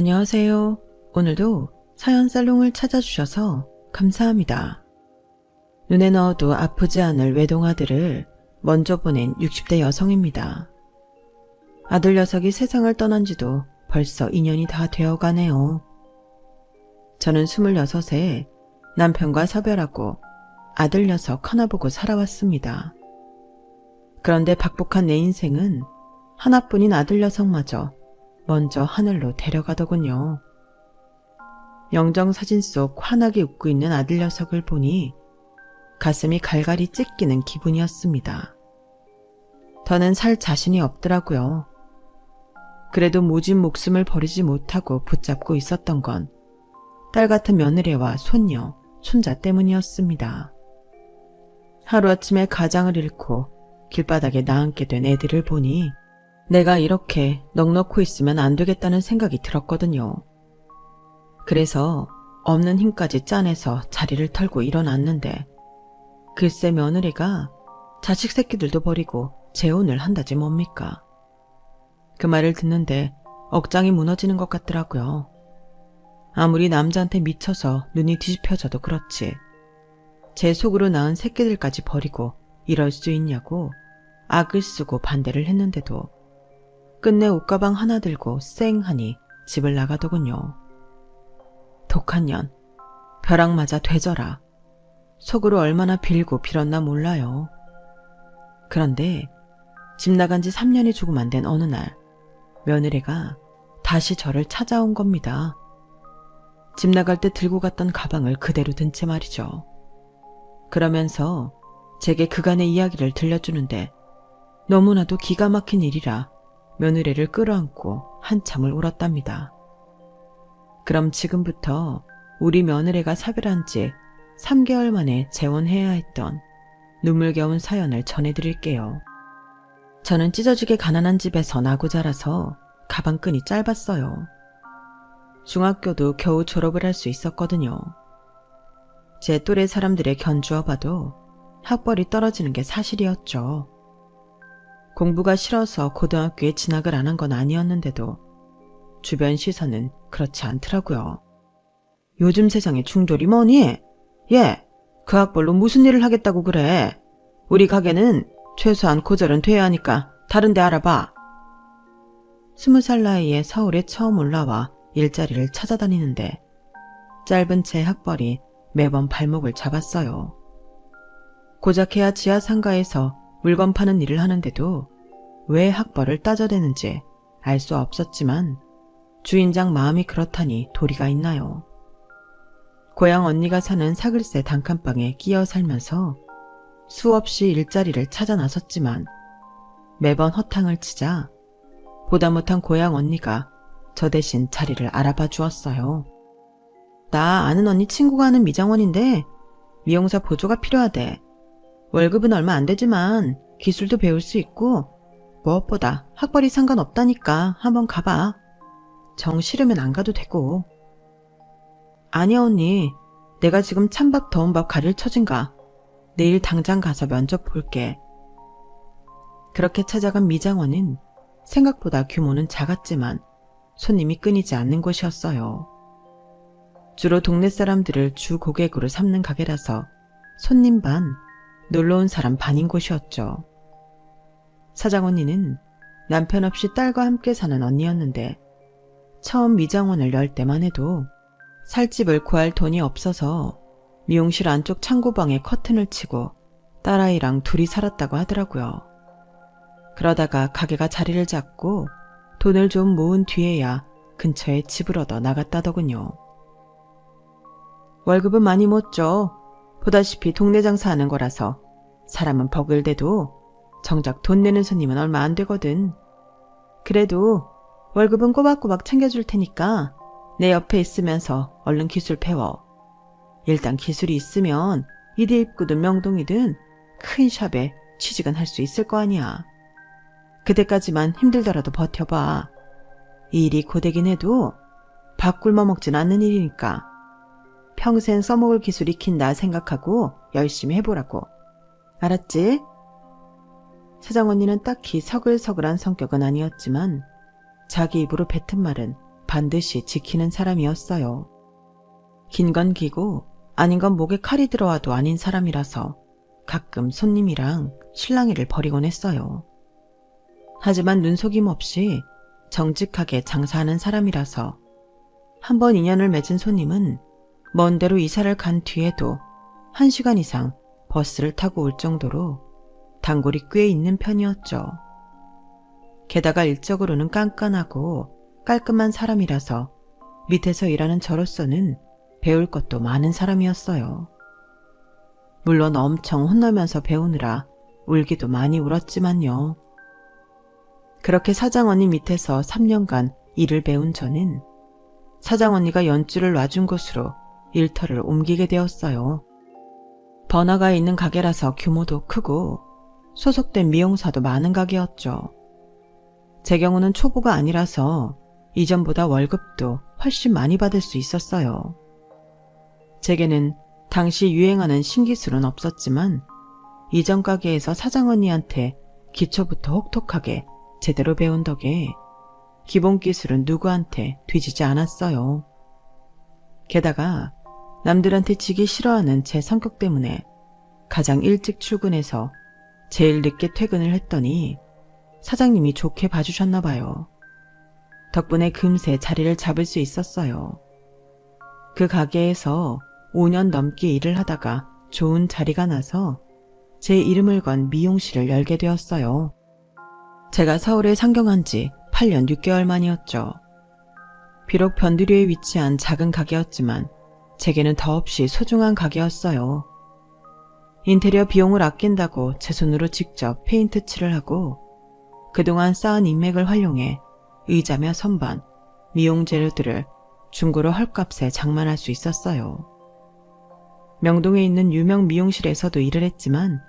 안녕하세요. 오늘도 사연 살롱을 찾아주셔서 감사합니다. 눈에 넣어도 아프지 않을 외동아들을 먼저 보낸 60대 여성입니다. 아들 녀석이 세상을 떠난 지도 벌써 2년이 다 되어가네요. 저는 26에 남편과 사별하고 아들 녀석 하나 보고 살아왔습니다. 그런데 박복한 내 인생은 하나뿐인 아들 녀석마저 먼저 하늘로 데려가더군요. 영정사진 속 환하게 웃고 있는 아들 녀석을 보니 가슴이 갈갈이 찢기는 기분이었습니다. 더는 살 자신이 없더라고요. 그래도 모진 목숨을 버리지 못하고 붙잡고 있었던 건 딸 같은 며느리와 손녀, 손자 때문이었습니다. 하루아침에 가장을 잃고 길바닥에 나앉게 된 애들을 보니 내가 이렇게 넋놓고 있으면 안 되겠다는 생각이 들었거든요. 그래서 없는 힘까지 짜내서 자리를 털고 일어났는데 글쎄 며느리가 자식 새끼들도 버리고 재혼을 한다지 뭡니까. 그 말을 듣는데 억장이 무너지는 것 같더라고요. 아무리 남자한테 미쳐서 눈이 뒤집혀져도 그렇지 제 속으로 낳은 새끼들까지 버리고 이럴 수 있냐고 악을 쓰고 반대를 했는데도 끝내 옷가방 하나 들고 쌩하니 집을 나가더군요. 독한 년, 벼락 맞아 되져라. 속으로 얼마나 빌고 빌었나 몰라요. 그런데 집 나간 지 3년이 조금 안 된 어느 날 며느리가 다시 저를 찾아온 겁니다. 집 나갈 때 들고 갔던 가방을 그대로 든 채 말이죠. 그러면서 제게 그간의 이야기를 들려주는데 너무나도 기가 막힌 일이라 며느리를 끌어안고 한참을 울었답니다. 그럼 지금부터 우리 며느리가 사별한 지 3개월 만에 재혼해야 했던 눈물겨운 사연을 전해드릴게요. 저는 찢어지게 가난한 집에서 나고 자라서 가방끈이 짧았어요. 중학교도 겨우 졸업을 할 수 있었거든요. 제 또래 사람들의 견주어 봐도 학벌이 떨어지는 게 사실이었죠. 공부가 싫어서 고등학교에 진학을 안 한 건 아니었는데도 주변 시선은 그렇지 않더라고요. 요즘 세상에 중졸이 뭐니? 얘, 그 학벌로 무슨 일을 하겠다고 그래? 우리 가게는 최소한 고졸은 돼야 하니까 다른 데 알아봐. 20살 나이에 서울에 처음 올라와 일자리를 찾아다니는데 짧은 제 학벌이 매번 발목을 잡았어요. 고작해야 지하 상가에서 물건 파는 일을 하는데도 왜 학벌을 따져대는지 알 수 없었지만 주인장 마음이 그렇다니 도리가 있나요. 고향 언니가 사는 사글세 단칸방에 끼어 살면서 수없이 일자리를 찾아 나섰지만 매번 허탕을 치자 보다 못한 고향 언니가 저 대신 자리를 알아봐 주었어요. 나 아는 언니 친구가 하는 미장원인데 미용사 보조가 필요하대. 월급은 얼마 안 되지만 기술도 배울 수 있고 무엇보다 학벌이 상관없다니까 한번 가봐. 정 싫으면 안 가도 되고. 아니야 언니, 내가 지금 찬밥 더운 밥 가릴 처진가. 내일 당장 가서 면접 볼게. 그렇게 찾아간 미장원은 생각보다 규모는 작았지만 손님이 끊이지 않는 곳이었어요. 주로 동네 사람들을 주 고객으로 삼는 가게라서 손님 반, 놀러온 사람 반인 곳이었죠. 사장 언니는 남편 없이 딸과 함께 사는 언니였는데 처음 미장원을 열 때만 해도 살 집을 구할 돈이 없어서 미용실 안쪽 창고방에 커튼을 치고 딸아이랑 둘이 살았다고 하더라고요. 그러다가 가게가 자리를 잡고 돈을 좀 모은 뒤에야 근처에 집을 얻어 나갔다더군요. 월급은 많이 못 줘. 보다시피 동네 장사하는 거라서 사람은 버글대도 정작 돈 내는 손님은 얼마 안 되거든. 그래도 월급은 꼬박꼬박 챙겨줄 테니까 내 옆에 있으면서 얼른 기술 배워. 일단 기술이 있으면 이대 입구든 명동이든 큰 샵에 취직은 할 수 있을 거 아니야. 그때까지만 힘들더라도 버텨봐. 이 일이 고되긴 해도 밥 굶어 먹진 않는 일이니까 평생 써먹을 기술 익힌다 생각하고 열심히 해보라고. 알았지? 사장 언니는 딱히 서글서글한 성격은 아니었지만 자기 입으로 뱉은 말은 반드시 지키는 사람이었어요. 긴 건 기고 아닌 건 목에 칼이 들어와도 아닌 사람이라서 가끔 손님이랑 실랑이를 벌이곤 했어요. 하지만 눈속임 없이 정직하게 장사하는 사람이라서 한번 인연을 맺은 손님은 먼 데로 이사를 간 뒤에도 1시간 이상 버스를 타고 올 정도로 단골이 꽤 있는 편이었죠. 게다가 일적으로는 깐깐하고 깔끔한 사람이라서 밑에서 일하는 저로서는 배울 것도 많은 사람이었어요. 물론 엄청 혼나면서 배우느라 울기도 많이 울었지만요. 그렇게 사장언니 밑에서 3년간 일을 배운 저는 사장언니가 연줄을 놔준 곳으로 일터를 옮기게 되었어요. 번화가에 있는 가게라서 규모도 크고 소속된 미용사도 많은 가게였죠. 제 경우는 초보가 아니라서 이전보다 월급도 훨씬 많이 받을 수 있었어요. 제게는 당시 유행하는 신기술은 없었지만 이전 가게에서 사장언니한테 기초부터 혹독하게 제대로 배운 덕에 기본 기술은 누구한테 뒤지지 않았어요. 게다가 남들한테 지기 싫어하는 제 성격 때문에 가장 일찍 출근해서 제일 늦게 퇴근을 했더니 사장님이 좋게 봐주셨나 봐요. 덕분에 금세 자리를 잡을 수 있었어요. 그 가게에서 5년 넘게 일을 하다가 좋은 자리가 나서 제 이름을 건 미용실을 열게 되었어요. 제가 서울에 상경한 지 8년 6개월 만이었죠. 비록 변두리에 위치한 작은 가게였지만 제게는 더없이 소중한 가게였어요. 인테리어 비용을 아낀다고 제 손으로 직접 페인트 칠을 하고 그동안 쌓은 인맥을 활용해 의자며 선반, 미용 재료들을 중고로 헐값에 장만할 수 있었어요. 명동에 있는 유명 미용실에서도 일을 했지만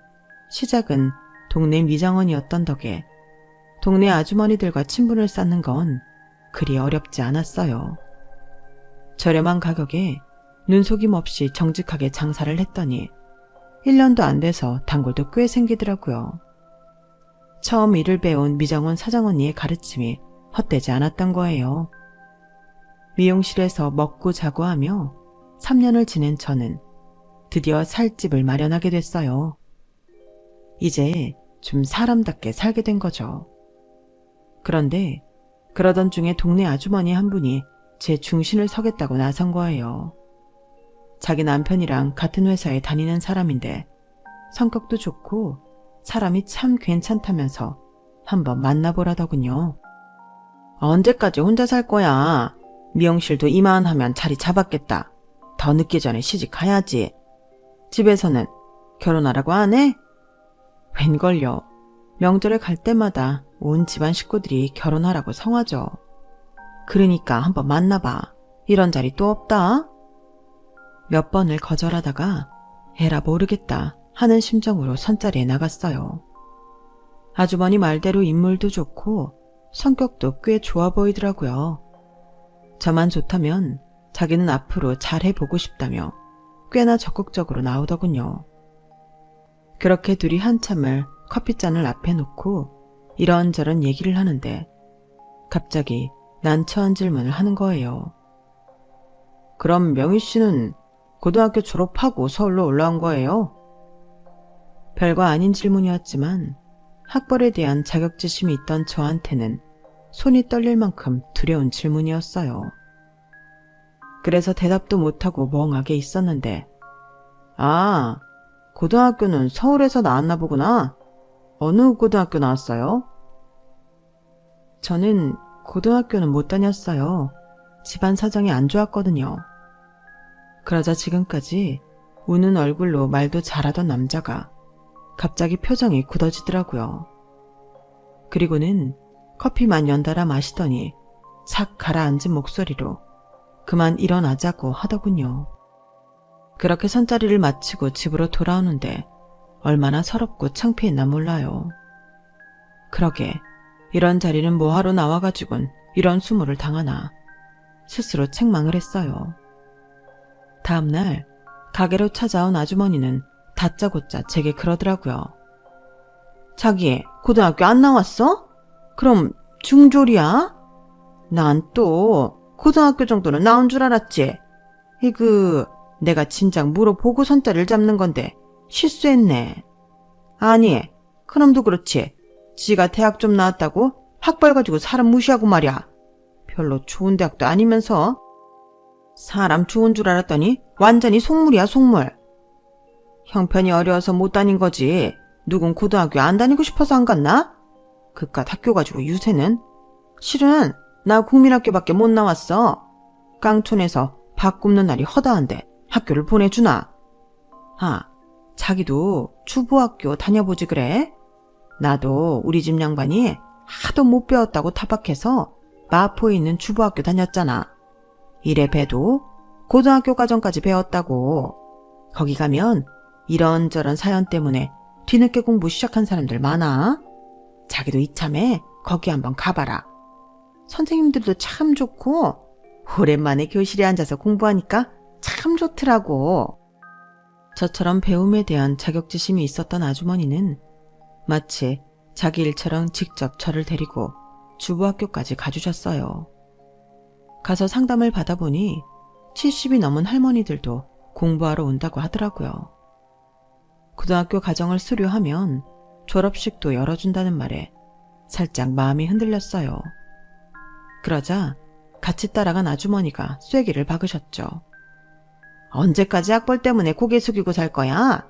시작은 동네 미장원이었던 덕에 동네 아주머니들과 친분을 쌓는 건 그리 어렵지 않았어요. 저렴한 가격에 눈속임 없이 정직하게 장사를 했더니 1년도 안 돼서 단골도 꽤 생기더라고요. 처음 일을 배운 미장원 사장언니의 가르침이 헛되지 않았던 거예요. 미용실에서 먹고 자고 하며 3년을 지낸 저는 드디어 살 집을 마련하게 됐어요. 이제 좀 사람답게 살게 된 거죠. 그런데 그러던 중에 동네 아주머니 한 분이 제 중심을 서겠다고 나선 거예요. 자기 남편이랑 같은 회사에 다니는 사람인데 성격도 좋고 사람이 참 괜찮다면서 한번 만나보라더군요. 언제까지 혼자 살 거야? 미용실도 이만하면 자리 잡았겠다. 더 늦기 전에 시집 가야지. 집에서는 결혼하라고 안 해? 웬걸요. 명절에 갈 때마다 온 집안 식구들이 결혼하라고 성하죠. 그러니까 한번 만나봐. 이런 자리 또 없다. 몇 번을 거절하다가 에라 모르겠다 하는 심정으로 선자리에 나갔어요. 아주머니 말대로 인물도 좋고 성격도 꽤 좋아 보이더라고요. 저만 좋다면 자기는 앞으로 잘해보고 싶다며 꽤나 적극적으로 나오더군요. 그렇게 둘이 한참을 커피잔을 앞에 놓고 이런저런 얘기를 하는데 갑자기 난처한 질문을 하는 거예요. 그럼 명희 씨는 고등학교 졸업하고 서울로 올라온 거예요? 별거 아닌 질문이었지만 학벌에 대한 자격지심이 있던 저한테는 손이 떨릴 만큼 두려운 질문이었어요. 그래서 대답도 못하고 멍하게 있었는데 아, 고등학교는 서울에서 나왔나 보구나. 어느 고등학교 나왔어요? 저는 고등학교는 못 다녔어요. 집안 사정이 안 좋았거든요. 그러자 지금까지 우는 얼굴로 말도 잘하던 남자가 갑자기 표정이 굳어지더라고요. 그리고는 커피만 연달아 마시더니 착 가라앉은 목소리로 그만 일어나자고 하더군요. 그렇게 선자리를 마치고 집으로 돌아오는데 얼마나 서럽고 창피했나 몰라요. 그러게 이런 자리는 뭐하러 나와가지곤 이런 수모를 당하나 스스로 책망을 했어요. 다음날 가게로 찾아온 아주머니는 다짜고짜 제게 그러더라고요. 자기 고등학교 안 나왔어? 그럼 중졸이야? 난 또 고등학교 정도는 나온 줄 알았지. 내가 진작 물어보고 손자를 잡는 건데 실수했네. 아니, 그놈도 그렇지. 지가 대학 좀 나왔다고 학벌 가지고 사람 무시하고 말이야. 별로 좋은 대학도 아니면서. 사람 좋은 줄 알았더니 완전히 속물이야, 속물. 형편이 어려워서 못 다닌 거지. 누군 고등학교 안 다니고 싶어서 안 갔나? 그깟 학교 가지고 유세는. 실은 나 국민학교밖에 못 나왔어. 깡촌에서 밥 굽는 날이 허다한데 학교를 보내주나? 자기도 주부학교 다녀보지 그래? 나도 우리 집 양반이 하도 못 배웠다고 타박해서 마포에 있는 주부학교 다녔잖아. 이래 봬도 고등학교 과정까지 배웠다고. 거기 가면 이런저런 사연 때문에 뒤늦게 공부 시작한 사람들 많아. 자기도 이참에 거기 한번 가봐라. 선생님들도 참 좋고 오랜만에 교실에 앉아서 공부하니까 참 좋더라고. 저처럼 배움에 대한 자격지심이 있었던 아주머니는 마치 자기 일처럼 직접 저를 데리고 주부학교까지 가주셨어요. 가서 상담을 받아보니 70이 넘은 할머니들도 공부하러 온다고 하더라고요. 고등학교 과정을 수료하면 졸업식도 열어준다는 말에 살짝 마음이 흔들렸어요. 그러자 같이 따라간 아주머니가 쐐기를 박으셨죠. 언제까지 학벌 때문에 고개 숙이고 살 거야?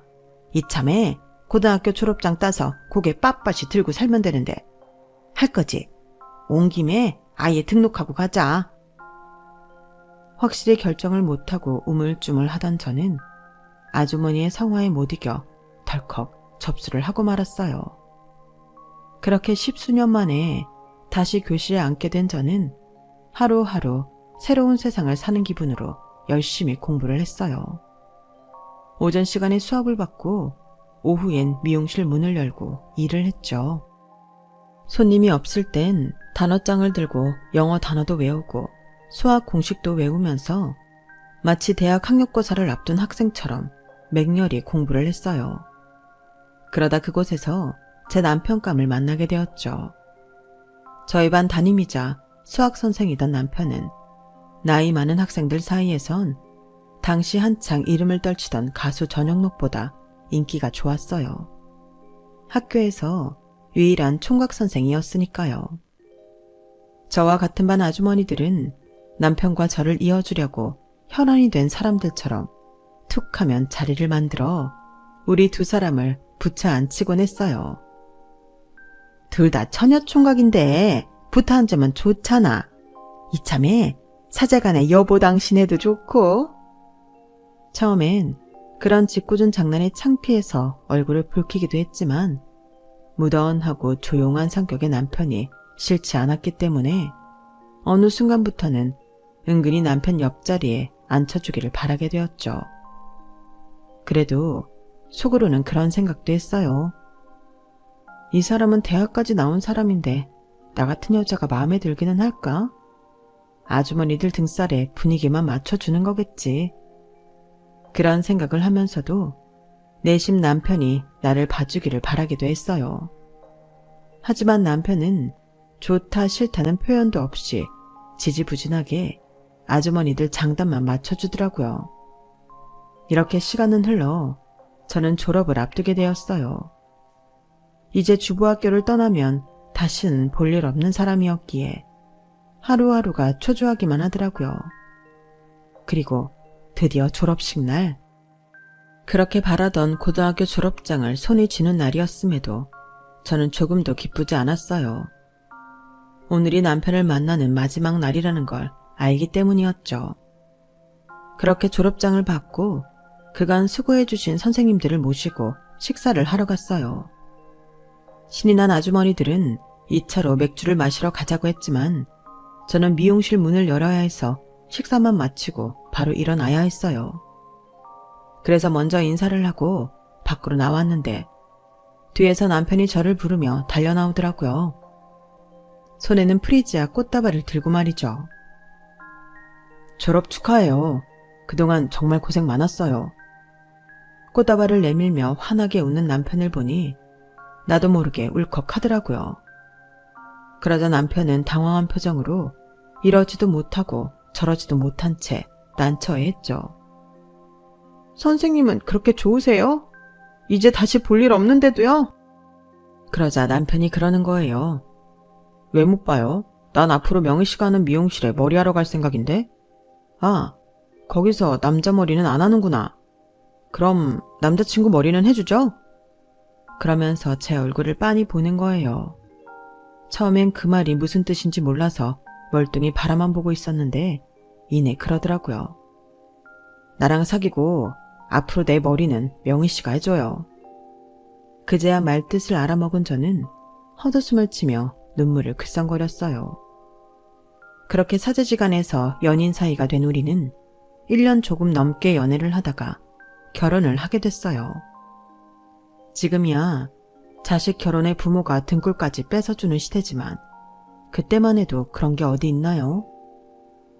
이참에 고등학교 졸업장 따서 고개 빳빳이 들고 살면 되는데. 할 거지? 온 김에 아예 등록하고 가자. 확실히 결정을 못하고 우물쭈물 하던 저는 아주머니의 성화에 못 이겨 덜컥 접수를 하고 말았어요. 그렇게 10수년 만에 다시 교실에 앉게 된 저는 하루하루 새로운 세상을 사는 기분으로 열심히 공부를 했어요. 오전 시간에 수업을 받고 오후엔 미용실 문을 열고 일을 했죠. 손님이 없을 땐 단어장을 들고 영어 단어도 외우고 수학 공식도 외우면서 마치 대학 학력고사를 앞둔 학생처럼 맹렬히 공부를 했어요. 그러다 그곳에서 제 남편감을 만나게 되었죠. 저희 반 담임이자 수학 선생이던 남편은 나이 많은 학생들 사이에선 당시 한창 이름을 떨치던 가수 전영록보다 인기가 좋았어요. 학교에서 유일한 총각 선생이었으니까요. 저와 같은 반 아주머니들은 남편과 저를 이어주려고 혈안이 된 사람들처럼 툭 하면 자리를 만들어 우리 두 사람을 붙여 앉히곤 했어요. 둘 다 처녀총각인데 붙어 앉으면 좋잖아. 이참에 사제간에 여보 당신해도 좋고. 처음엔 그런 짓궂은 장난에 창피해서 얼굴을 붉히기도 했지만 무던하고 조용한 성격의 남편이 싫지 않았기 때문에 어느 순간부터는 은근히 남편 옆자리에 앉혀주기를 바라게 되었죠. 그래도 속으로는 그런 생각도 했어요. 이 사람은 대학까지 나온 사람인데 나 같은 여자가 마음에 들기는 할까? 아주머니들 등살에 분위기만 맞춰주는 거겠지. 그런 생각을 하면서도 내심 남편이 나를 봐주기를 바라기도 했어요. 하지만 남편은 좋다 싫다는 표현도 없이 지지부진하게 아주머니들 장단만 맞춰주더라고요. 이렇게 시간은 흘러 저는 졸업을 앞두게 되었어요. 이제 주부학교를 떠나면 다시는 볼 일 없는 사람이었기에 하루하루가 초조하기만 하더라고요. 그리고 드디어 졸업식 날. 그렇게 바라던 고등학교 졸업장을 손에 쥐는 날이었음에도 저는 조금도 기쁘지 않았어요. 오늘이 남편을 만나는 마지막 날이라는 걸 알기 때문이었죠. 그렇게 졸업장을 받고 그간 수고해주신 선생님들을 모시고 식사를 하러 갔어요. 신이 난 아주머니들은 2차로 맥주를 마시러 가자고 했지만 저는 미용실 문을 열어야 해서 식사만 마치고 바로 일어나야 했어요. 그래서 먼저 인사를 하고 밖으로 나왔는데 뒤에서 남편이 저를 부르며 달려나오더라고요. 손에는 프리지아 꽃다발을 들고 말이죠. 졸업 축하해요. 그동안 정말 고생 많았어요. 꽃다발을 내밀며 환하게 웃는 남편을 보니 나도 모르게 울컥하더라고요. 그러자 남편은 당황한 표정으로 이러지도 못하고 저러지도 못한 채 난처해 했죠. 선생님은 그렇게 좋으세요? 이제 다시 볼 일 없는데도요? 그러자 남편이 그러는 거예요. 왜 못 봐요? 난 앞으로 명희 씨가 하는 미용실에 머리하러 갈 생각인데? 아, 거기서 남자 머리는 안 하는구나. 그럼 남자친구 머리는 해주죠? 그러면서 제 얼굴을 빤히 보는 거예요. 처음엔 그 말이 무슨 뜻인지 몰라서 멀뚱히 바라만 보고 있었는데 이내 그러더라고요. 나랑 사귀고 앞으로 내 머리는 명희 씨가 해줘요. 그제야 말뜻을 알아먹은 저는 헛웃음을 치며 눈물을 글썽거렸어요. 그렇게 사제지간에서 연인 사이가 된 우리는 1년 조금 넘게 연애를 하다가 결혼을 하게 됐어요. 지금이야 자식 결혼에 부모가 등골까지 뺏어주는 시대지만 그때만 해도 그런 게 어디 있나요?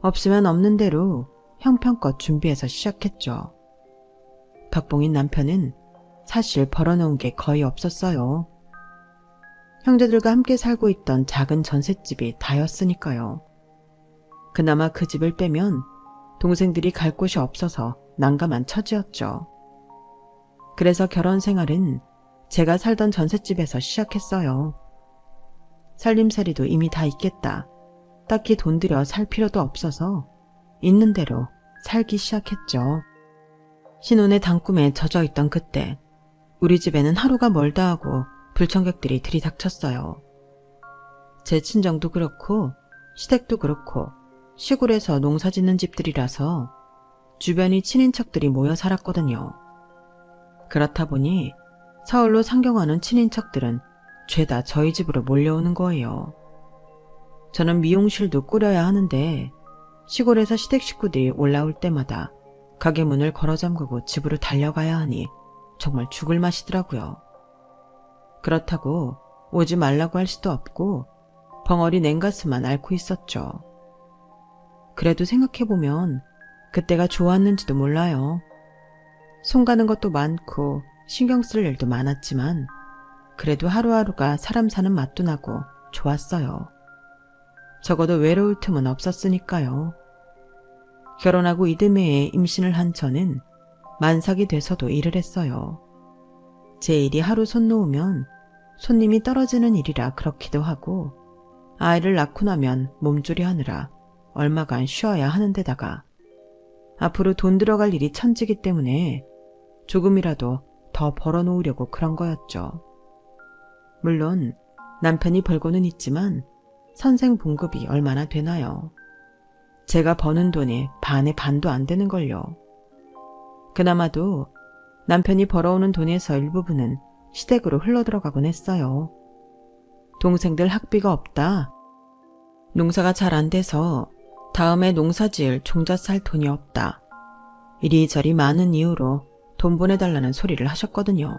없으면 없는 대로 형편껏 준비해서 시작했죠. 박봉인 남편은 사실 벌어놓은 게 거의 없었어요. 형제들과 함께 살고 있던 작은 전셋집이 다였으니까요. 그나마 그 집을 빼면 동생들이 갈 곳이 없어서 난감한 처지였죠. 그래서 결혼 생활은 제가 살던 전셋집에서 시작했어요. 살림살이도 이미 다 있겠다. 딱히 돈 들여 살 필요도 없어서 있는 대로 살기 시작했죠. 신혼의 단꿈에 젖어있던 그때 우리 집에는 하루가 멀다 하고 불청객들이 들이닥쳤어요. 제 친정도 그렇고 시댁도 그렇고 시골에서 농사 짓는 집들이라서 주변이 친인척들이 모여 살았거든요. 그렇다 보니 서울로 상경하는 친인척들은 죄다 저희 집으로 몰려오는 거예요. 저는 미용실도 꾸려야 하는데 시골에서 시댁 식구들이 올라올 때마다 가게 문을 걸어 잠그고 집으로 달려가야 하니 정말 죽을 맛이더라고요. 그렇다고 오지 말라고 할 수도 없고 벙어리 냉가슴만 앓고 있었죠. 그래도 생각해보면 그때가 좋았는지도 몰라요. 손 가는 것도 많고 신경 쓸 일도 많았지만 그래도 하루하루가 사람 사는 맛도 나고 좋았어요. 적어도 외로울 틈은 없었으니까요. 결혼하고 이듬해에 임신을 한 저는 만삭이 돼서도 일을 했어요. 제 일이 하루 손 놓으면 손님이 떨어지는 일이라 그렇기도 하고 아이를 낳고 나면 몸조리 하느라 얼마간 쉬어야 하는 데다가 앞으로 돈 들어갈 일이 천지기 때문에 조금이라도 더 벌어놓으려고 그런 거였죠. 물론 남편이 벌고는 있지만 선생 봉급이 얼마나 되나요? 제가 버는 돈의 반의 반도 안 되는걸요. 그나마도 남편이 벌어오는 돈에서 일부분은 시댁으로 흘러들어가곤 했어요. 동생들 학비가 없다. 농사가 잘 안 돼서 다음에 농사 지을 종자 살 돈이 없다. 이리저리 많은 이유로 돈 보내달라는 소리를 하셨거든요.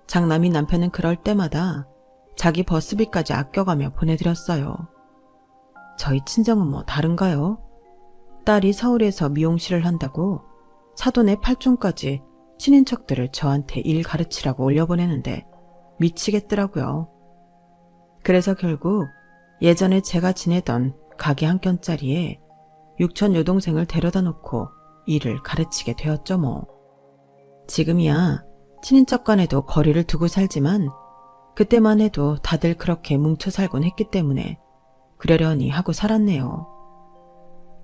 장남이 남편은 그럴 때마다 자기 버스비까지 아껴가며 보내드렸어요. 저희 친정은 뭐 다른가요? 딸이 서울에서 미용실을 한다고 사돈의 팔촌까지 친인척들을 저한테 일 가르치라고 올려보내는데 미치겠더라고요. 그래서 결국 예전에 제가 지내던 가게 한 켠자리에 육촌 여동생을 데려다 놓고 일을 가르치게 되었죠 뭐. 지금이야 친인척 간에도 거리를 두고 살지만 그때만 해도 다들 그렇게 뭉쳐 살곤 했기 때문에 그러려니 하고 살았네요.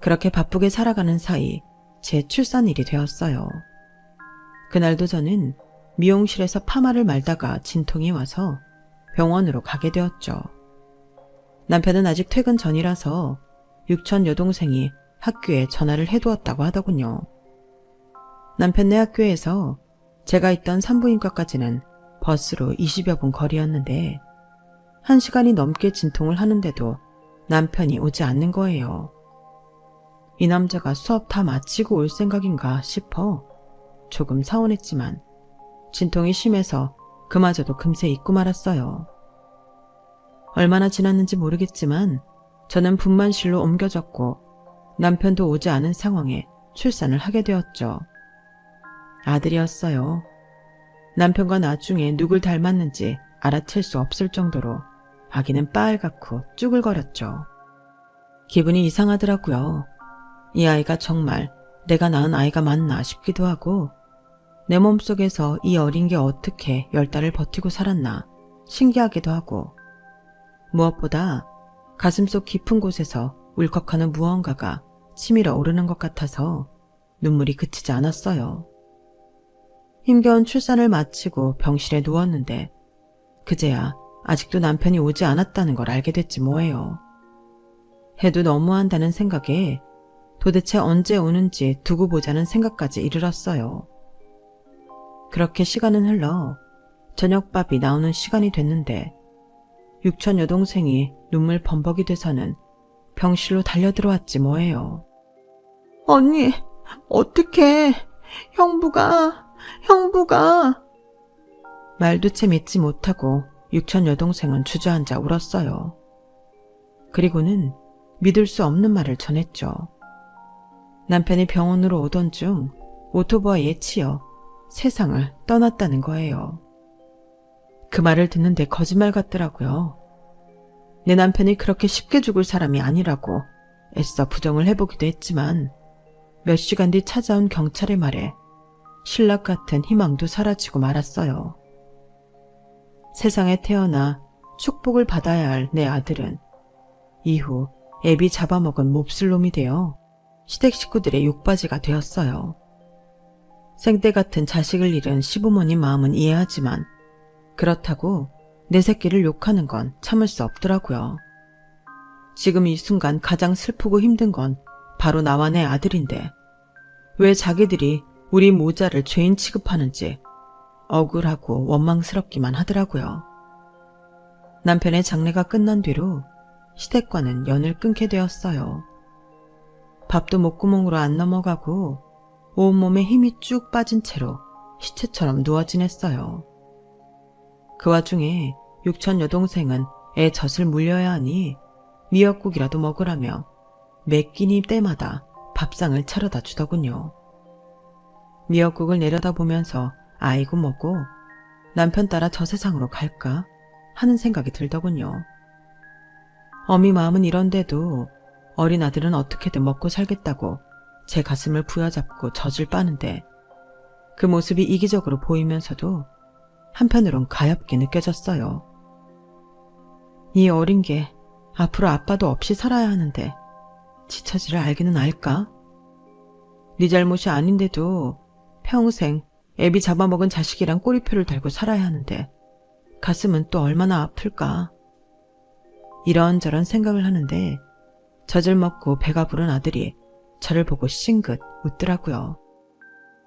그렇게 바쁘게 살아가는 사이 제 출산일이 되었어요. 그날도 저는 미용실에서 파마를 말다가 진통이 와서 병원으로 가게 되었죠. 남편은 아직 퇴근 전이라서 육촌 여동생이 학교에 전화를 해두었다고 하더군요. 남편네 학교에서 제가 있던 산부인과까지는 버스로 20여 분 거리였는데 1시간이 넘게 진통을 하는데도 남편이 오지 않는 거예요. 이 남자가 수업 다 마치고 올 생각인가 싶어 조금 서운했지만 진통이 심해서 그마저도 금세 잊고 말았어요. 얼마나 지났는지 모르겠지만 저는 분만실로 옮겨졌고 남편도 오지 않은 상황에 출산을 하게 되었죠. 아들이었어요. 남편과 나중에 누굴 닮았는지 알아챌 수 없을 정도로 아기는 빨갛고 쭈글거렸죠. 기분이 이상하더라고요. 이 아이가 정말 내가 낳은 아이가 맞나 싶기도 하고 내 몸속에서 이 어린 게 어떻게 10달을 버티고 살았나 신기하기도 하고 무엇보다 가슴속 깊은 곳에서 울컥하는 무언가가 치밀어 오르는 것 같아서 눈물이 그치지 않았어요. 힘겨운 출산을 마치고 병실에 누웠는데 그제야 아직도 남편이 오지 않았다는 걸 알게 됐지 뭐예요. 해도 너무한다는 생각에 도대체 언제 오는지 두고 보자는 생각까지 이르렀어요. 그렇게 시간은 흘러 저녁밥이 나오는 시간이 됐는데 육촌 여동생이 눈물 범벅이 돼서는 병실로 달려들어왔지 뭐예요. 언니, 어떡해. 형부가. 말도 채 믿지 못하고 육촌 여동생은 주저앉아 울었어요. 그리고는 믿을 수 없는 말을 전했죠. 남편이 병원으로 오던 중 오토바이에 치여 세상을 떠났다는 거예요. 그 말을 듣는데 거짓말 같더라고요. 내 남편이 그렇게 쉽게 죽을 사람이 아니라고 애써 부정을 해보기도 했지만 몇 시간 뒤 찾아온 경찰의 말에 신락 같은 희망도 사라지고 말았어요. 세상에 태어나 축복을 받아야 할 내 아들은 이후 애비 잡아먹은 몹쓸 놈이 되어 시댁 식구들의 욕바지가 되었어요. 생떼 같은 자식을 잃은 시부모님 마음은 이해하지만 그렇다고 내 새끼를 욕하는 건 참을 수 없더라고요. 지금 이 순간 가장 슬프고 힘든 건 바로 나와 내 아들인데 왜 자기들이 우리 모자를 죄인 취급하는지 억울하고 원망스럽기만 하더라고요. 남편의 장례가 끝난 뒤로 시댁과는 연을 끊게 되었어요. 밥도 목구멍으로 안 넘어가고 온몸에 힘이 쭉 빠진 채로 시체처럼 누워 지냈어요. 그 와중에 육촌 여동생은 애 젖을 물려야 하니 미역국이라도 먹으라며 매 끼니 때마다 밥상을 차려다 주더군요. 미역국을 내려다보면서 아이고 뭐고 남편 따라 저 세상으로 갈까 하는 생각이 들더군요. 어미 마음은 이런데도 어린 아들은 어떻게든 먹고 살겠다고 제 가슴을 부여잡고 젖을 빠는데 그 모습이 이기적으로 보이면서도 한편으론 가엾게 느껴졌어요. 이 어린 게 앞으로 아빠도 없이 살아야 하는데 지처지를 알기는 알까? 네 잘못이 아닌데도 평생 애비 잡아먹은 자식이랑 꼬리표를 달고 살아야 하는데 가슴은 또 얼마나 아플까? 이런저런 생각을 하는데 젖을 먹고 배가 부른 아들이 저를 보고 싱긋 웃더라고요.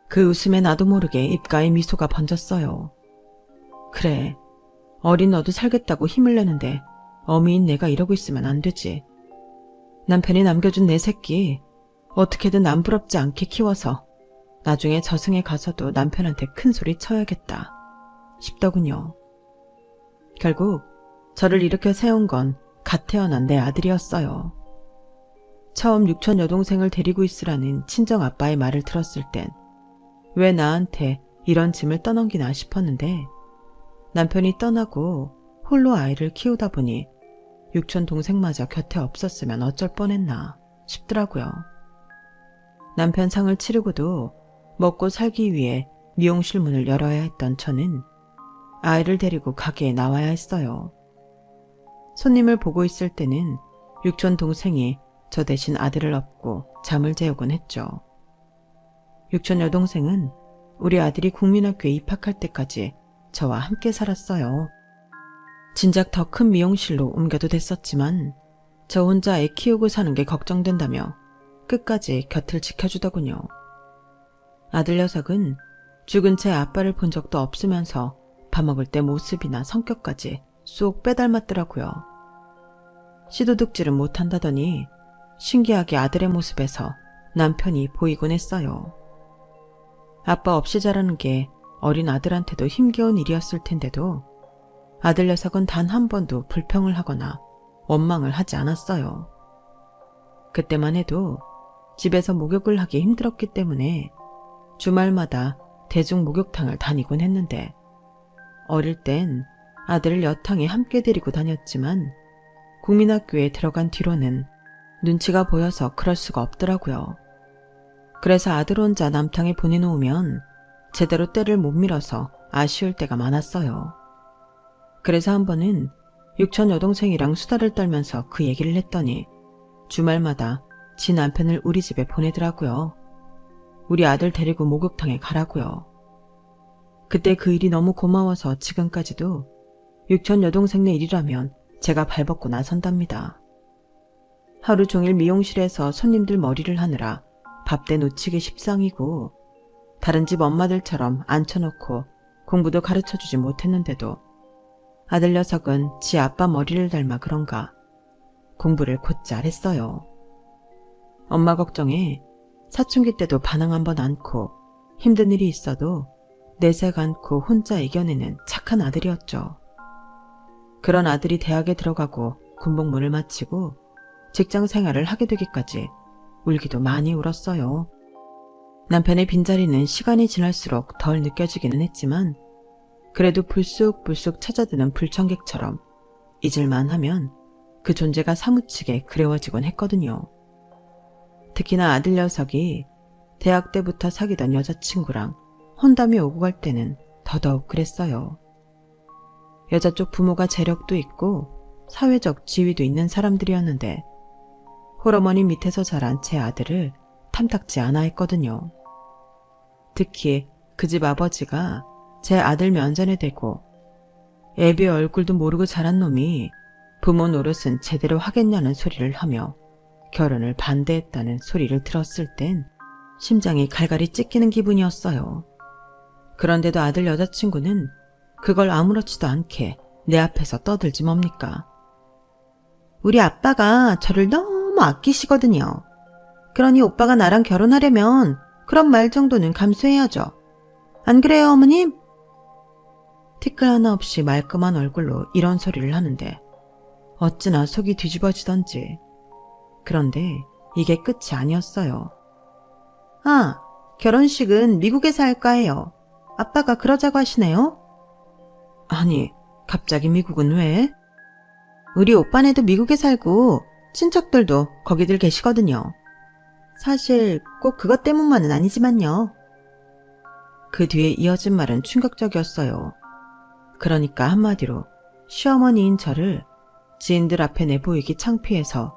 그 웃음에 나도 모르게 입가에 미소가 번졌어요. 그래, 어린 너도 살겠다고 힘을 내는데 어미인 내가 이러고 있으면 안 되지. 남편이 남겨준 내 새끼 어떻게든 남부럽지 않게 키워서 나중에 저승에 가서도 남편한테 큰 소리 쳐야겠다 싶더군요. 결국 저를 일으켜 세운 건 갓 태어난 내 아들이었어요. 처음 육촌 여동생을 데리고 있으라는 친정 아빠의 말을 들었을 땐 왜 나한테 이런 짐을 떠넘기나 싶었는데 남편이 떠나고 홀로 아이를 키우다 보니 육촌 동생마저 곁에 없었으면 어쩔 뻔했나 싶더라고요. 남편 상을 치르고도 먹고 살기 위해 미용실 문을 열어야 했던 저는 아이를 데리고 가게에 나와야 했어요. 손님을 보고 있을 때는 육촌 동생이 저 대신 아들을 업고 잠을 재우곤 했죠. 육촌 여동생은 우리 아들이 국민학교에 입학할 때까지 저와 함께 살았어요. 진작 더 큰 미용실로 옮겨도 됐었지만 저 혼자 애 키우고 사는 게 걱정된다며 끝까지 곁을 지켜주더군요. 아들 녀석은 죽은 채 아빠를 본 적도 없으면서 밥 먹을 때 모습이나 성격까지 쏙 빼닮았더라고요. 시도둑질은 못한다더니 신기하게 아들의 모습에서 남편이 보이곤 했어요. 아빠 없이 자라는 게 어린 아들한테도 힘겨운 일이었을 텐데도 아들 녀석은 단 한 번도 불평을 하거나 원망을 하지 않았어요. 그때만 해도 집에서 목욕을 하기 힘들었기 때문에 주말마다 대중 목욕탕을 다니곤 했는데 어릴 땐 아들을 여탕에 함께 데리고 다녔지만 국민학교에 들어간 뒤로는 눈치가 보여서 그럴 수가 없더라고요. 그래서 아들 혼자 남탕에 보내놓으면 제대로 때를 못 밀어서 아쉬울 때가 많았어요. 그래서 한 번은 육촌 여동생이랑 수다를 떨면서 그 얘기를 했더니 주말마다 지 남편을 우리 집에 보내더라고요. 우리 아들 데리고 목욕탕에 가라고요. 그때 그 일이 너무 고마워서 지금까지도 육촌 여동생네 일이라면 제가 발벗고 나선답니다. 하루 종일 미용실에서 손님들 머리를 하느라 밥대 놓치기 십상이고 다른 집 엄마들처럼 앉혀놓고 공부도 가르쳐주지 못했는데도 아들 녀석은 지 아빠 머리를 닮아 그런가 공부를 곧잘 했어요. 엄마 걱정에 사춘기 때도 반항 한번 않고 힘든 일이 있어도 내색 않고 혼자 이겨내는 착한 아들이었죠. 그런 아들이 대학에 들어가고 군복무를 마치고 직장 생활을 하게 되기까지 울기도 많이 울었어요. 남편의 빈자리는 시간이 지날수록 덜 느껴지기는 했지만 그래도 불쑥불쑥 찾아드는 불청객처럼 잊을만 하면 그 존재가 사무치게 그리워지곤 했거든요. 특히나 아들 녀석이 대학 때부터 사귀던 여자친구랑 혼담이 오고 갈 때는 더더욱 그랬어요. 여자 쪽 부모가 재력도 있고 사회적 지위도 있는 사람들이었는데 홀어머니 밑에서 자란 제 아들을 탐탁지 않아 했거든요. 특히 그 집 아버지가 제 아들 면전에 대고 애비 얼굴도 모르고 자란 놈이 부모 노릇은 제대로 하겠냐는 소리를 하며 결혼을 반대했다는 소리를 들었을 땐 심장이 갈갈이 찢기는 기분이었어요. 그런데도 아들 여자친구는 그걸 아무렇지도 않게 내 앞에서 떠들지 뭡니까? 우리 아빠가 저를 너무 아끼시거든요. 그러니 오빠가 나랑 결혼하려면 그런 말 정도는 감수해야죠. 안 그래요, 어머님? 티끌 하나 없이 말끔한 얼굴로 이런 소리를 하는데 어찌나 속이 뒤집어지던지. 그런데 이게 끝이 아니었어요. 아, 결혼식은 미국에서 할까 해요. 아빠가 그러자고 하시네요? 아니, 갑자기 미국은 왜? 우리 오빠네도 미국에 살고 친척들도 거기들 계시거든요. 사실 꼭 그것 때문만은 아니지만요. 그 뒤에 이어진 말은 충격적이었어요. 그러니까 한마디로 시어머니인 저를 지인들 앞에 내보이기 창피해서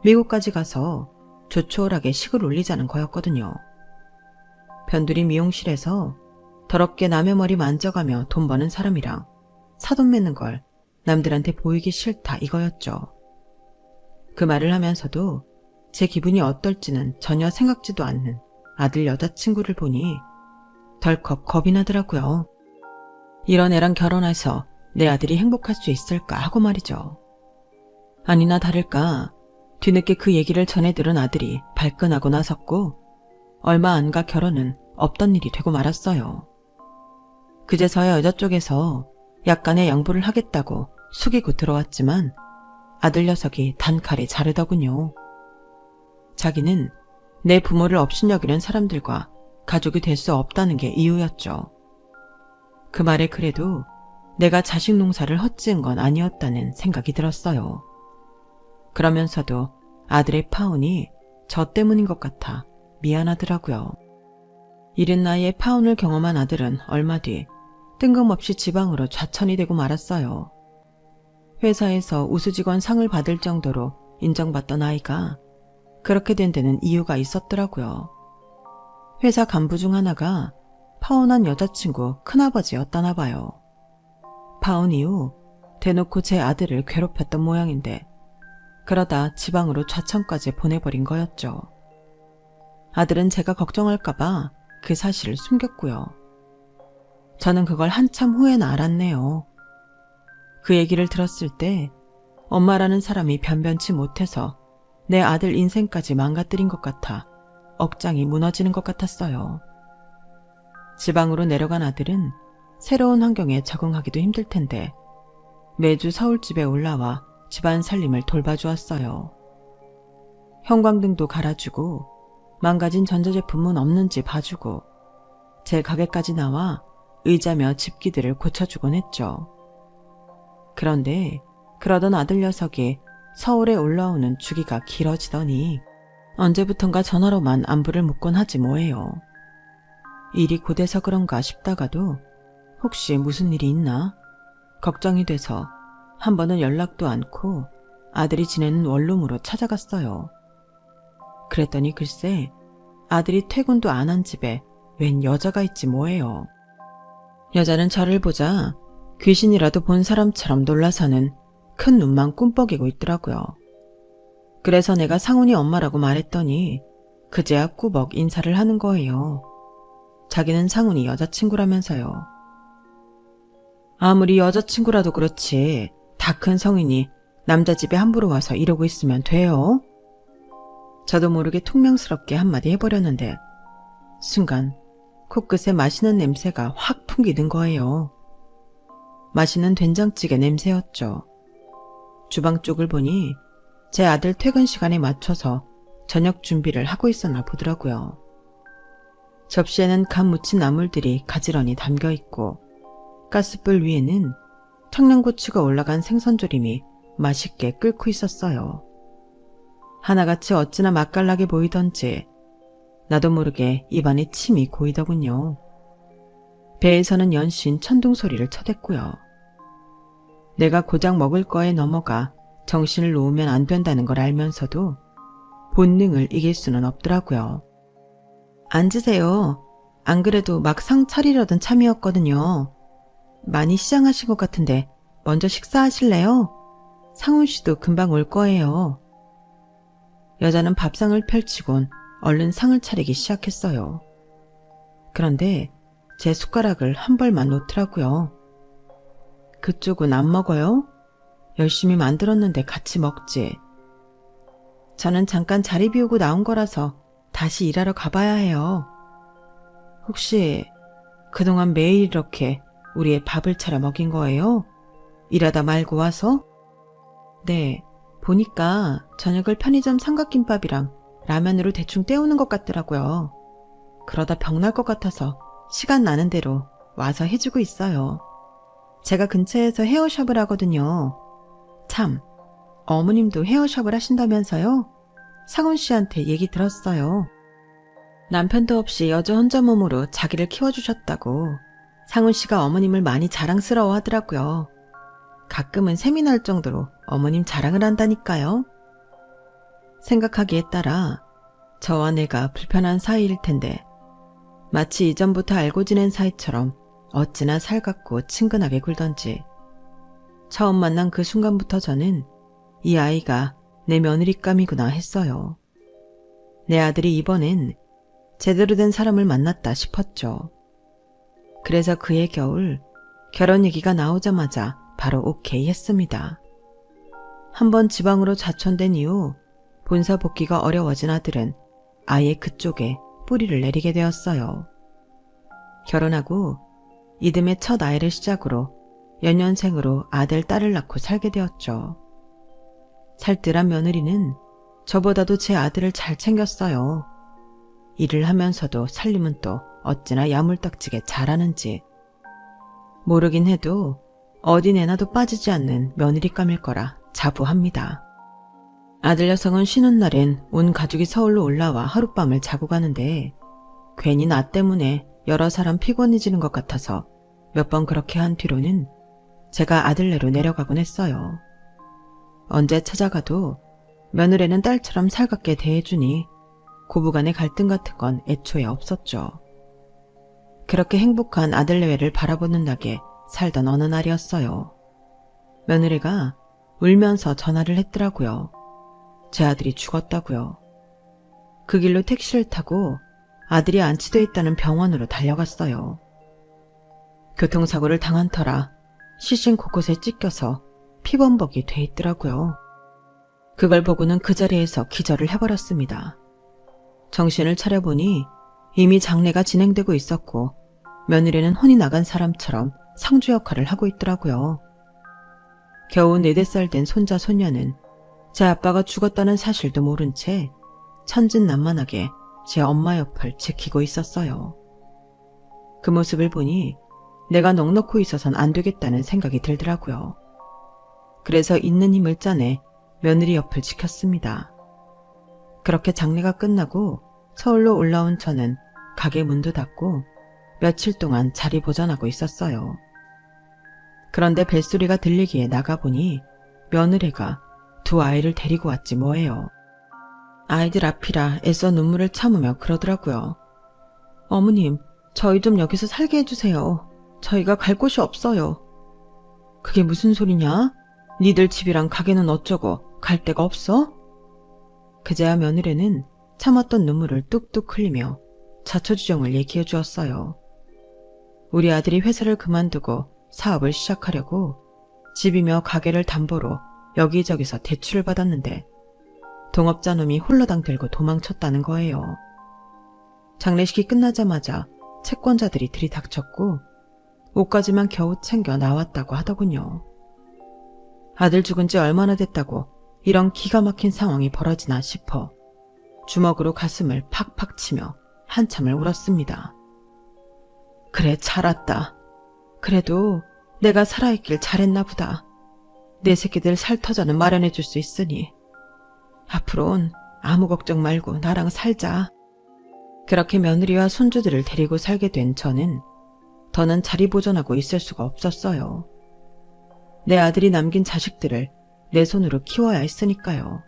미국까지 가서 조촐하게 식을 올리자는 거였거든요. 변두리 미용실에서 더럽게 남의 머리 만져가며 돈 버는 사람이랑 사돈 맺는 걸 남들한테 보이기 싫다 이거였죠. 그 말을 하면서도 제 기분이 어떨지는 전혀 생각지도 않는 아들 여자친구를 보니 덜컥 겁이 나더라고요. 이런 애랑 결혼해서 내 아들이 행복할 수 있을까 하고 말이죠. 아니나 다를까 뒤늦게 그 얘기를 전해 들은 아들이 발끈하고 나섰고 얼마 안 가 결혼은 없던 일이 되고 말았어요. 그제서야 여자 쪽에서 약간의 양보를 하겠다고 숙이고 들어왔지만 아들 녀석이 단칼에 자르더군요. 자기는 내 부모를 업신여기는 사람들과 가족이 될 수 없다는 게 이유였죠. 그 말에 그래도 내가 자식 농사를 헛지은 건 아니었다는 생각이 들었어요. 그러면서도 아들의 파혼이 저 때문인 것 같아 미안하더라고요. 이른 나이에 파혼을 경험한 아들은 얼마 뒤 뜬금없이 지방으로 좌천이 되고 말았어요. 회사에서 우수직원 상을 받을 정도로 인정받던 아이가 그렇게 된 데는 이유가 있었더라고요. 회사 간부 중 하나가 파혼한 여자친구 큰아버지였다나 봐요. 파혼 이후 대놓고 제 아들을 괴롭혔던 모양인데 그러다 지방으로 좌천까지 보내버린 거였죠. 아들은 제가 걱정할까봐 그 사실을 숨겼고요. 저는 그걸 한참 후에나 알았네요. 그 얘기를 들었을 때 엄마라는 사람이 변변치 못해서 내 아들 인생까지 망가뜨린 것 같아 억장이 무너지는 것 같았어요. 지방으로 내려간 아들은 새로운 환경에 적응하기도 힘들 텐데 매주 서울집에 올라와 집안 살림을 돌봐주었어요. 형광등도 갈아주고 망가진 전자제품은 없는지 봐주고 제 가게까지 나와 의자며 집기들을 고쳐주곤 했죠. 그런데 그러던 아들 녀석이 서울에 올라오는 주기가 길어지더니 언제부턴가 전화로만 안부를 묻곤 하지 뭐예요. 일이 고돼서 그런가 싶다가도 혹시 무슨 일이 있나 걱정이 돼서 한 번은 연락도 않고 아들이 지내는 원룸으로 찾아갔어요. 그랬더니 글쎄 아들이 퇴근도 안 한 집에 웬 여자가 있지 뭐예요. 여자는 저를 보자 귀신이라도 본 사람처럼 놀라서는 큰 눈만 꿈뻑이고 있더라고요. 그래서 내가 상훈이 엄마라고 말했더니 그제야 꾸벅 인사를 하는 거예요. 자기는 상훈이 여자친구라면서요. 아무리 여자친구라도 그렇지 다 큰 성인이 남자 집에 함부로 와서 이러고 있으면 돼요? 저도 모르게 퉁명스럽게 한마디 해버렸는데 순간 코끝에 맛있는 냄새가 확 풍기는 거예요. 맛있는 된장찌개 냄새였죠. 주방 쪽을 보니 제 아들 퇴근 시간에 맞춰서 저녁 준비를 하고 있었나 보더라고요. 접시에는 간 무친 나물들이 가지런히 담겨있고 가스불 위에는 청양고추가 올라간 생선조림이 맛있게 끓고 있었어요. 하나같이 어찌나 맛깔나게 보이던지 나도 모르게 입안에 침이 고이더군요. 배에서는 연신 천둥 소리를 쳐댔고요. 내가 고작 먹을 거에 넘어가 정신을 놓으면 안 된다는 걸 알면서도 본능을 이길 수는 없더라고요. 앉으세요. 안 그래도 막 상 차리려던 참이었거든요. 많이 시장하신 것 같은데 먼저 식사하실래요? 상훈 씨도 금방 올 거예요. 여자는 밥상을 펼치곤 얼른 상을 차리기 시작했어요. 그런데 제 숟가락을 한 벌만 놓더라고요. 그쪽은 안 먹어요? 열심히 만들었는데 같이 먹지. 저는 잠깐 자리 비우고 나온 거라서 다시 일하러 가봐야 해요. 혹시 그동안 매일 이렇게 우리의 밥을 차려 먹인 거예요? 일하다 말고 와서? 네, 보니까 저녁을 편의점 삼각김밥이랑 라면으로 대충 때우는 것 같더라고요. 그러다 병날 것 같아서 시간 나는 대로 와서 해주고 있어요. 제가 근처에서 헤어샵을 하거든요. 참, 어머님도 헤어샵을 하신다면서요? 상훈 씨한테 얘기 들었어요. 남편도 없이 여자 혼자 몸으로 자기를 키워주셨다고 상훈 씨가 어머님을 많이 자랑스러워 하더라고요. 가끔은 셈이 날 정도로 어머님 자랑을 한다니까요. 생각하기에 따라 저와 내가 불편한 사이일 텐데 마치 이전부터 알고 지낸 사이처럼 어찌나 살갑고 친근하게 굴던지 처음 만난 그 순간부터 저는 이 아이가 내 며느리감이구나 했어요. 내 아들이 이번엔 제대로 된 사람을 만났다 싶었죠. 그래서 그해 겨울 결혼 얘기가 나오자마자 바로 오케이 했습니다. 한번 지방으로 자천된 이후 본사 복귀가 어려워진 아들은 아예 그쪽에 뿌리를 내리게 되었어요. 결혼하고 이듬해 첫 아이를 시작으로 연년생으로 아들, 딸을 낳고 살게 되었죠. 살뜰한 며느리는 저보다도 제 아들을 잘 챙겼어요. 일을 하면서도 살림은 또 어찌나 야물딱지게 잘하는지. 모르긴 해도 어디 내놔도 빠지지 않는 며느리감일 거라 자부합니다. 아들 녀석은 쉬는 날엔 온 가족이 서울로 올라와 하룻밤을 자고 가는데 괜히 나 때문에 여러 사람 피곤해지는 것 같아서 몇 번 그렇게 한 뒤로는 제가 아들네로 내려가곤 했어요. 언제 찾아가도 며느리는 딸처럼 살갑게 대해주니 고부간의 갈등 같은 건 애초에 없었죠. 그렇게 행복한 아들내외를 바라보는 낙에 살던 어느 날이었어요. 며느리가 울면서 전화를 했더라고요. 제 아들이 죽었다고요. 그 길로 택시를 타고 아들이 안치돼 있다는 병원으로 달려갔어요. 교통사고를 당한 터라 시신 곳곳에 찢겨서 피범벅이 돼 있더라고요. 그걸 보고는 그 자리에서 기절을 해버렸습니다. 정신을 차려보니 이미 장례가 진행되고 있었고 며느리는 혼이 나간 사람처럼 상주 역할을 하고 있더라고요. 겨우 4-5살 된 손자 손녀는 제 아빠가 죽었다는 사실도 모른 채 천진난만하게 제 엄마 옆을 지키고 있었어요. 그 모습을 보니 내가 넋놓고 있어선 안 되겠다는 생각이 들더라고요. 그래서 있는 힘을 짜내 며느리 옆을 지켰습니다. 그렇게 장례가 끝나고 서울로 올라온 저는 가게 문도 닫고 며칠 동안 자리 보전하고 있었어요. 그런데 벨소리가 들리기에 나가보니 며느리가 두 아이를 데리고 왔지 뭐예요. 아이들 앞이라 애써 눈물을 참으며 그러더라고요. 어머님, 저희 좀 여기서 살게 해주세요. 저희가 갈 곳이 없어요. 그게 무슨 소리냐? 니들 집이랑 가게는 어쩌고 갈 데가 없어? 그제야 며느리는 참았던 눈물을 뚝뚝 흘리며 자초지종을 얘기해 주었어요. 우리 아들이 회사를 그만두고 사업을 시작하려고 집이며 가게를 담보로 여기저기서 대출을 받았는데 동업자 놈이 홀라당 들고 도망쳤다는 거예요. 장례식이 끝나자마자 채권자들이 들이닥쳤고 옷까지만 겨우 챙겨 나왔다고 하더군요. 아들 죽은 지 얼마나 됐다고 이런 기가 막힌 상황이 벌어지나 싶어 주먹으로 가슴을 팍팍 치며 한참을 울었습니다. 그래, 잘 왔다. 그래도 내가 살아있길 잘했나 보다. 내 새끼들 살터전은 마련해 줄 수 있으니 앞으로는 아무 걱정 말고 나랑 살자. 그렇게 며느리와 손주들을 데리고 살게 된 저는 더는 자리 보존하고 있을 수가 없었어요. 내 아들이 남긴 자식들을 내 손으로 키워야 했으니까요.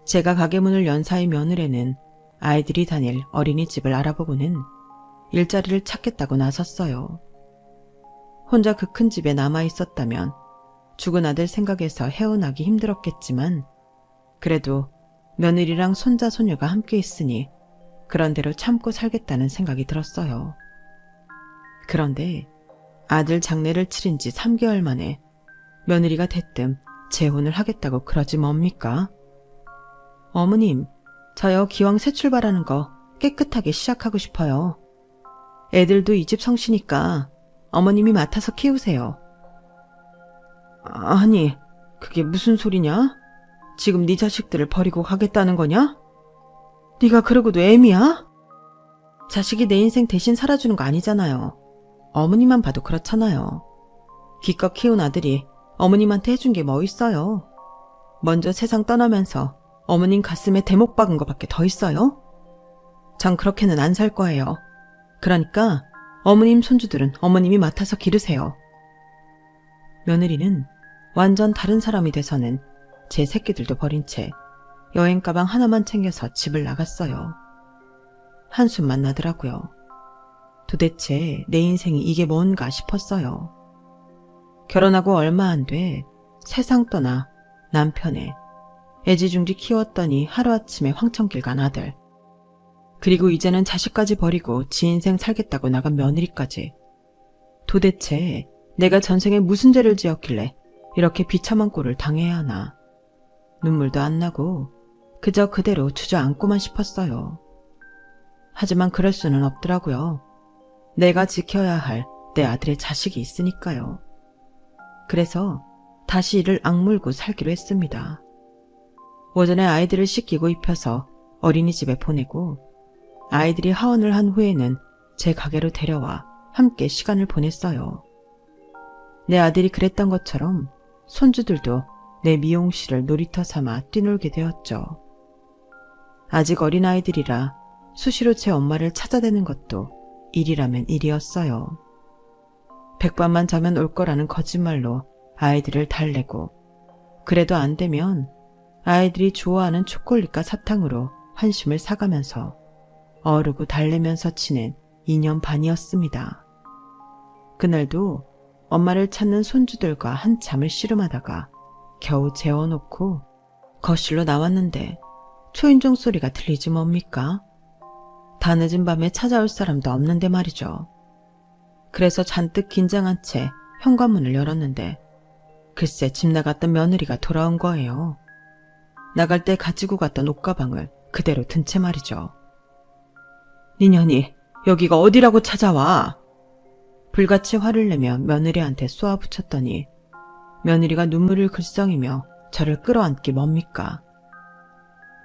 제가 가게 문을 연 사이 며느리는 아이들이 다닐 어린이집을 알아보고는 일자리를 찾겠다고 나섰어요. 혼자 그 큰 집에 남아 있었다면 죽은 아들 생각에서 헤어나기 힘들었겠지만 그래도 며느리랑 손자 손녀가 함께 있으니 그런대로 참고 살겠다는 생각이 들었어요. 그런데 아들 장례를 치른 지 3개월 만에 며느리가 대뜸 재혼을 하겠다고 그러지 뭡니까? 어머님, 저요 기왕 새 출발하는 거 깨끗하게 시작하고 싶어요. 애들도 이 집 성씨니까 어머님이 맡아서 키우세요. 아니, 그게 무슨 소리냐? 지금 네 자식들을 버리고 가겠다는 거냐? 네가 그러고도 애미야? 자식이 내 인생 대신 살아주는 거 아니잖아요. 어머니만 봐도 그렇잖아요. 기껏 키운 아들이 어머님한테 해준 게 뭐 있어요? 먼저 세상 떠나면서 어머님 가슴에 대목 박은 거밖에 더 있어요? 전 그렇게는 안 살 거예요. 그러니까 어머님 손주들은 어머님이 맡아서 기르세요. 며느리는 완전 다른 사람이 돼서는 제 새끼들도 버린 채 여행 가방 하나만 챙겨서 집을 나갔어요. 한숨만 나더라고요. 도대체 내 인생이 이게 뭔가 싶었어요. 결혼하고 얼마 안 돼 세상 떠나 남편에 애지중지 키웠더니 하루아침에 황천길 간 아들, 그리고 이제는 자식까지 버리고 지 인생 살겠다고 나간 며느리까지. 도대체 내가 전생에 무슨 죄를 지었길래 이렇게 비참한 꼴을 당해야 하나. 눈물도 안 나고 그저 그대로 주저앉고만 싶었어요. 하지만 그럴 수는 없더라고요. 내가 지켜야 할 내 아들의 자식이 있으니까요. 그래서 다시 이를 악물고 살기로 했습니다. 오전에 아이들을 씻기고 입혀서 어린이집에 보내고 아이들이 하원을 한 후에는 제 가게로 데려와 함께 시간을 보냈어요. 내 아들이 그랬던 것처럼 손주들도 내 미용실을 놀이터 삼아 뛰놀게 되었죠. 아직 어린아이들이라 수시로 제 엄마를 찾아대는 것도 일이라면 일이었어요. 백반만 자면 올 거라는 거짓말로 아이들을 달래고, 그래도 안 되면 아이들이 좋아하는 초콜릿과 사탕으로 환심을 사가면서 어르고 달래면서 지낸 2년 반이었습니다. 그날도 엄마를 찾는 손주들과 한참을 씨름하다가 겨우 재워놓고 거실로 나왔는데 초인종 소리가 들리지 뭡니까? 다 늦은 밤에 찾아올 사람도 없는데 말이죠. 그래서 잔뜩 긴장한 채 현관문을 열었는데 글쎄 집 나갔던 며느리가 돌아온 거예요. 나갈 때 가지고 갔던 옷가방을 그대로 든 채 말이죠. 니년이 여기가 어디라고 찾아와? 불같이 화를 내며 며느리한테 쏘아붙였더니 며느리가 눈물을 글썽이며 저를 끌어안기 뭡니까?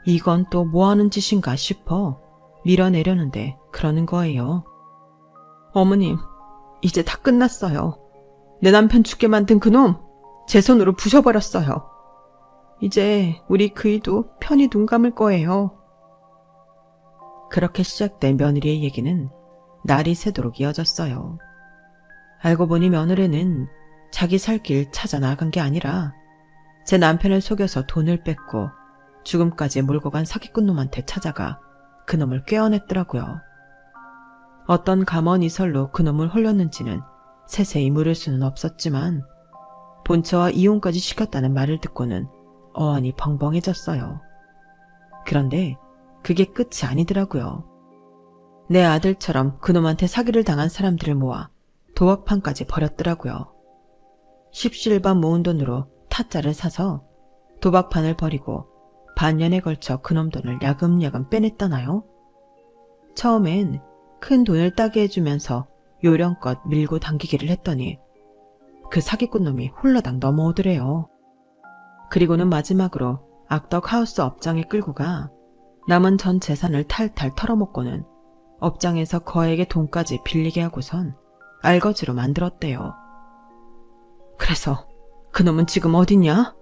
이건 또 뭐하는 짓인가 싶어 밀어내려는데 그러는 거예요. 어머님, 이제 다 끝났어요. 내 남편 죽게 만든 그놈 제 손으로 부셔버렸어요. 이제 우리 그이도 편히 눈 감을 거예요. 그렇게 시작된 며느리의 얘기는 날이 새도록 이어졌어요. 알고 보니 며느리는 자기 살 길 찾아 나간 게 아니라 제 남편을 속여서 돈을 뺏고 죽음까지 몰고 간 사기꾼 놈한테 찾아가 그놈을 꿰어냈더라고요. 어떤 감언이설로 그놈을 홀렸는지는 세세히 물을 수는 없었지만 본처와 이혼까지 시켰다는 말을 듣고는 어안이 벙벙해졌어요. 그런데 그게 끝이 아니더라고요. 내 아들처럼 그놈한테 사기를 당한 사람들을 모아 도박판까지 벌였더라고요. 십시일반 모은 돈으로 타짜를 사서 도박판을 벌이고 반년에 걸쳐 그놈 돈을 야금야금 빼냈다나요? 처음엔 큰 돈을 따게 해주면서 요령껏 밀고 당기기를 했더니 그 사기꾼 놈이 홀라당 넘어오더래요. 그리고는 마지막으로 악덕 하우스 업장에 끌고 가 남은 전 재산을 탈탈 털어먹고는 업장에서 거액의 돈까지 빌리게 하고선 알거지로 만들었대요. 그래서 그놈은 지금 어딨냐?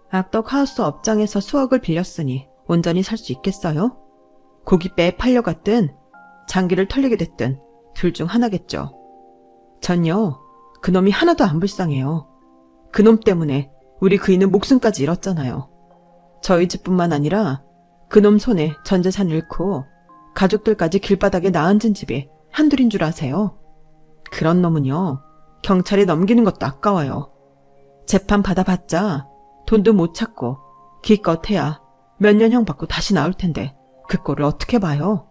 악덕 하우스 업장에서 수억을 빌렸으니 온전히 살 수 있겠어요? 고깃배에 팔려갔든 장기를 털리게 됐든 둘 중 하나겠죠. 전요, 그놈이 하나도 안 불쌍해요. 그놈 때문에 우리 그이는 목숨까지 잃었잖아요. 저희 집뿐만 아니라 그놈 손에 전 재산 잃고 가족들까지 길바닥에 나앉은 집이 한둘인 줄 아세요? 그런 놈은요, 경찰에 넘기는 것도 아까워요. 재판 받아봤자 돈도 못 찾고 기껏해야 몇 년형 받고 다시 나올 텐데 그 꼴을 어떻게 봐요?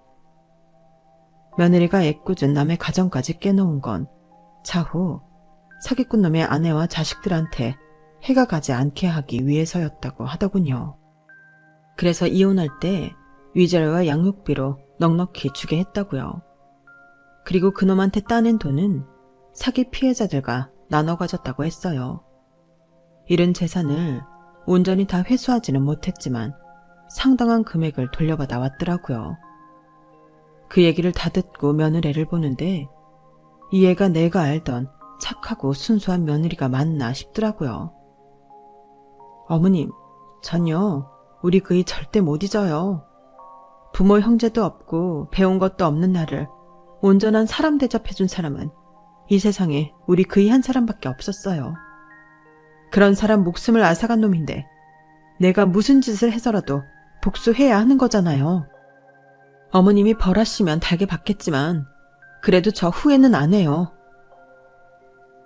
며느리가 애꿎은 남의 가정까지 깨놓은 건 차후 사기꾼 놈의 아내와 자식들한테 해가 가지 않게 하기 위해서였다고 하더군요. 그래서 이혼할 때 위자료와 양육비로 넉넉히 주게 했다고요. 그리고 그놈한테 따낸 돈은 사기 피해자들과 나눠 가졌다고 했어요. 잃은 재산을 온전히 다 회수하지는 못했지만 상당한 금액을 돌려받아 왔더라고요. 그 얘기를 다 듣고 며느리를 보는데 이 애가 내가 알던 착하고 순수한 며느리가 맞나 싶더라고요. 어머님, 전요 우리 그이 절대 못 잊어요. 부모 형제도 없고 배운 것도 없는 나를 온전한 사람 대접해준 사람은 이 세상에 우리 그이 한 사람밖에 없었어요. 그런 사람 목숨을 앗아간 놈인데 내가 무슨 짓을 해서라도 복수해야 하는 거잖아요. 어머님이 벌하시면 달게 받겠지만 그래도 저 후회는 안 해요.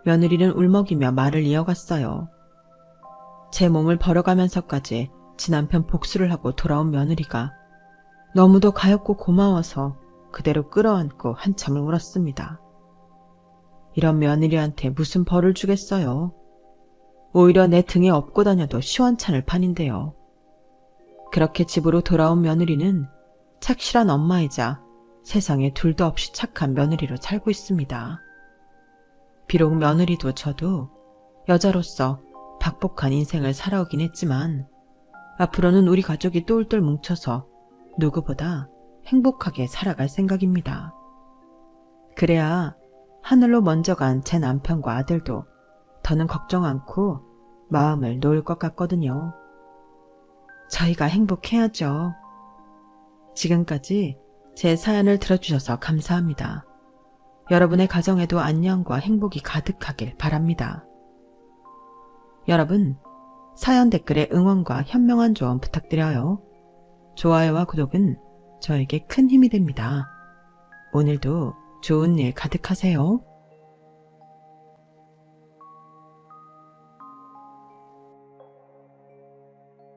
며느리는 울먹이며 말을 이어갔어요. 제 몸을 벌어가면서까지 지 남편 복수를 하고 돌아온 며느리가 너무도 가엾고 고마워서 그대로 끌어안고 한참을 울었습니다. 이런 며느리한테 무슨 벌을 주겠어요. 오히려 내 등에 업고 다녀도 시원찮을 판인데요. 그렇게 집으로 돌아온 며느리는 착실한 엄마이자 세상에 둘도 없이 착한 며느리로 살고 있습니다. 비록 며느리도 저도 여자로서 박복한 인생을 살아오긴 했지만 앞으로는 우리 가족이 똘똘 뭉쳐서 누구보다 행복하게 살아갈 생각입니다. 그래야 하늘로 먼저 간 제 남편과 아들도 더는 걱정 않고 마음을 놓을 것 같거든요. 저희가 행복해야죠. 지금까지 제 사연을 들어주셔서 감사합니다. 여러분의 가정에도 안녕과 행복이 가득하길 바랍니다. 여러분, 사연 댓글에 응원과 현명한 조언 부탁드려요. 좋아요와 구독은 저에게 큰 힘이 됩니다. 오늘도 좋은 일 가득하세요.